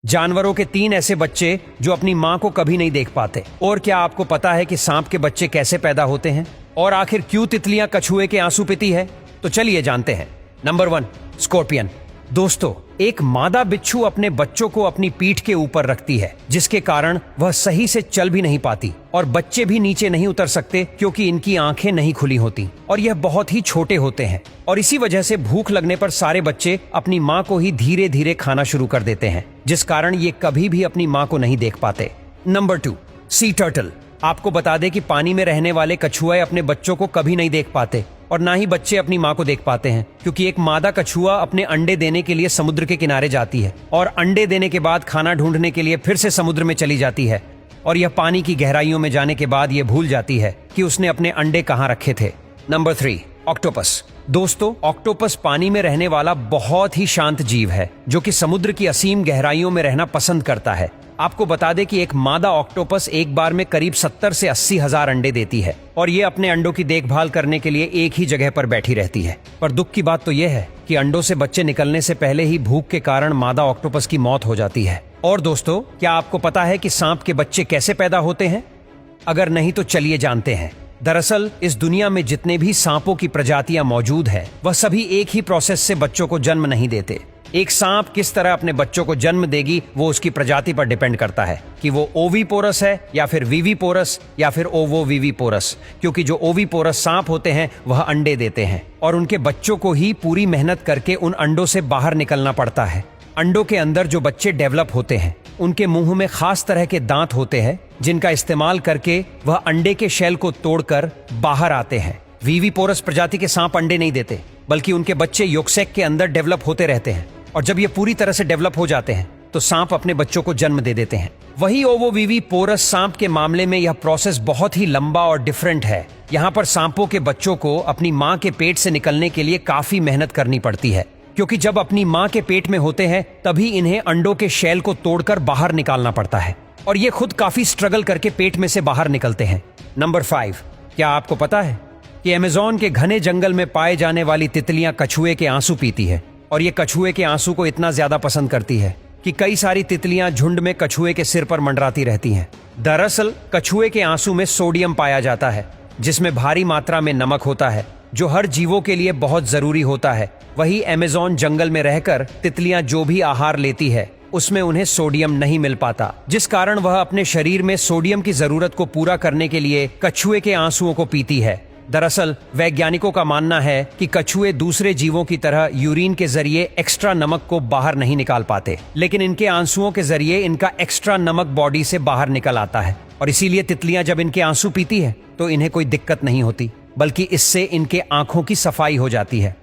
जानवरों के 3 ऐसे बच्चे जो अपनी माँ को कभी नहीं देख पाते। और क्या आपको पता है कि सांप के बच्चे कैसे पैदा होते हैं? और आखिर क्यों तितलियां कछुए के आंसू पीती है? तो चलिए जानते हैं। Number 1, scorpion. दोस्तों, एक मादा बिच्छू अपने बच्चों को अपनी पीठ के ऊपर रखती है, जिसके कारण वह सही से चल भी नहीं पाती और बच्चे भी नीचे नहीं उतर सकते क्योंकि इनकी आंखें नहीं खुली होती और यह बहुत ही छोटे होते हैं। और इसी वजह से भूख लगने पर सारे बच्चे अपनी माँ को ही धीरे धीरे खाना शुरू कर देते हैं, जिस कारण ये कभी भी अपनी माँ को नहीं देख पाते। Number 2, sea turtle. आपको बता दें कि पानी में रहने वाले कछुए अपने बच्चों को कभी नहीं देख पाते और ना ही बच्चे अपनी माँ को देख पाते हैं, क्योंकि एक मादा कछुआ अपने अंडे देने के लिए समुद्र के किनारे जाती है और अंडे देने के बाद खाना ढूंढने के लिए फिर से समुद्र में चली जाती है और यह पानी की गहराइयों में जाने के बाद यह भूल जाती है कि उसने अपने अंडे कहाँ रखे थे। Number 3, octopus. दोस्तों, ऑक्टोपस पानी में रहने वाला बहुत ही शांत जीव है जो कि समुद्र की असीम गहराइयों में रहना पसंद करता है। आपको बता दें कि एक मादा ऑक्टोपस एक बार में करीब 70 से 80 हजार अंडे देती है और ये अपने अंडों की देखभाल करने के लिए एक ही जगह पर बैठी रहती है। पर दुख की बात तो यह है कि अंडों से बच्चे निकलने से पहले ही भूख के कारण मादा ऑक्टोपस की मौत हो जाती है। और दोस्तों, क्या आपको पता है कि सांप के बच्चे कैसे पैदा होते हैं? अगर नहीं तो चलिए जानते हैं। दरअसल इस दुनिया में जितने भी सांपों की प्रजातियां मौजूद है, वह सभी एक ही प्रोसेस से बच्चों को जन्म नहीं देते। एक सांप किस तरह अपने बच्चों को जन्म देगी वो उसकी प्रजाति पर डिपेंड करता है कि वो ओवीपोरस है या फिर वीवीपोरस या फिर ओवोवीवीपोरस, क्योंकि जो ओवीपोरस सांप होते हैं वह अंडे देते हैं और उनके बच्चों को ही पूरी मेहनत करके उन अंडों से बाहर निकलना पड़ता है। अंडों के अंदर जो बच्चे डेवलप होते हैं उनके मुंह में खास तरह के दांत होते हैं जिनका इस्तेमाल करके वह अंडे के शेल को तोड़कर बाहर आते हैं। वीवीपोरस प्रजाति के सांप अंडे नहीं देते, बल्कि उनके बच्चे योक्सेक के अंदर डेवलप होते रहते हैं और जब ये पूरी तरह से डेवलप हो जाते हैं तो सांप अपने बच्चों को जन्म दे देते हैं। वही ओवोवीवीपोरस सांप के मामले में यह प्रोसेस बहुत ही लंबा और डिफरेंट है। यहाँ पर सांपों के बच्चों को अपनी माँ के पेट से निकलने के लिए काफी मेहनत करनी पड़ती है, क्योंकि जब अपनी माँ के पेट में होते हैं तभी इन्हें अंडों के शेल को तोड़कर बाहर निकालना पड़ता है और ये खुद काफी स्ट्रगल करके पेट में से बाहर निकलते हैं। नंबर 5, क्या आपको पता है कि अमेज़न के घने जंगल में पाए जाने वाली तितलियां कछुए के आंसू पीती है और ये कछुए के आंसू को इतना ज्यादा पसंद करती है कि कई सारी तितलियां झुंड में कछुए के सिर पर मंडराती रहती हैं। दरअसल कछुए के आंसू में सोडियम पाया जाता है, जिसमें भारी मात्रा में नमक होता है जो हर जीवों के लिए बहुत जरूरी होता है। वही अमेज़न जंगल में रहकर तितलियां जो भी आहार लेती है उसमें उन्हें सोडियम नहीं मिल पाता, जिस कारण वह अपने शरीर में सोडियम की जरूरत को पूरा करने के लिए कछुए के आंसुओं को पीती है। दरअसल वैज्ञानिकों का मानना है कि कछुए दूसरे जीवों की तरह यूरिन के जरिए एक्स्ट्रा नमक को बाहर नहीं निकाल पाते, लेकिन इनके आंसुओं के जरिए इनका एक्स्ट्रा नमक बॉडी से बाहर निकल आता है और इसीलिए तितलियां जब इनके आंसू पीती है तो इन्हें कोई दिक्कत नहीं होती, बल्कि इससे इनके आंखों की सफाई हो जाती है।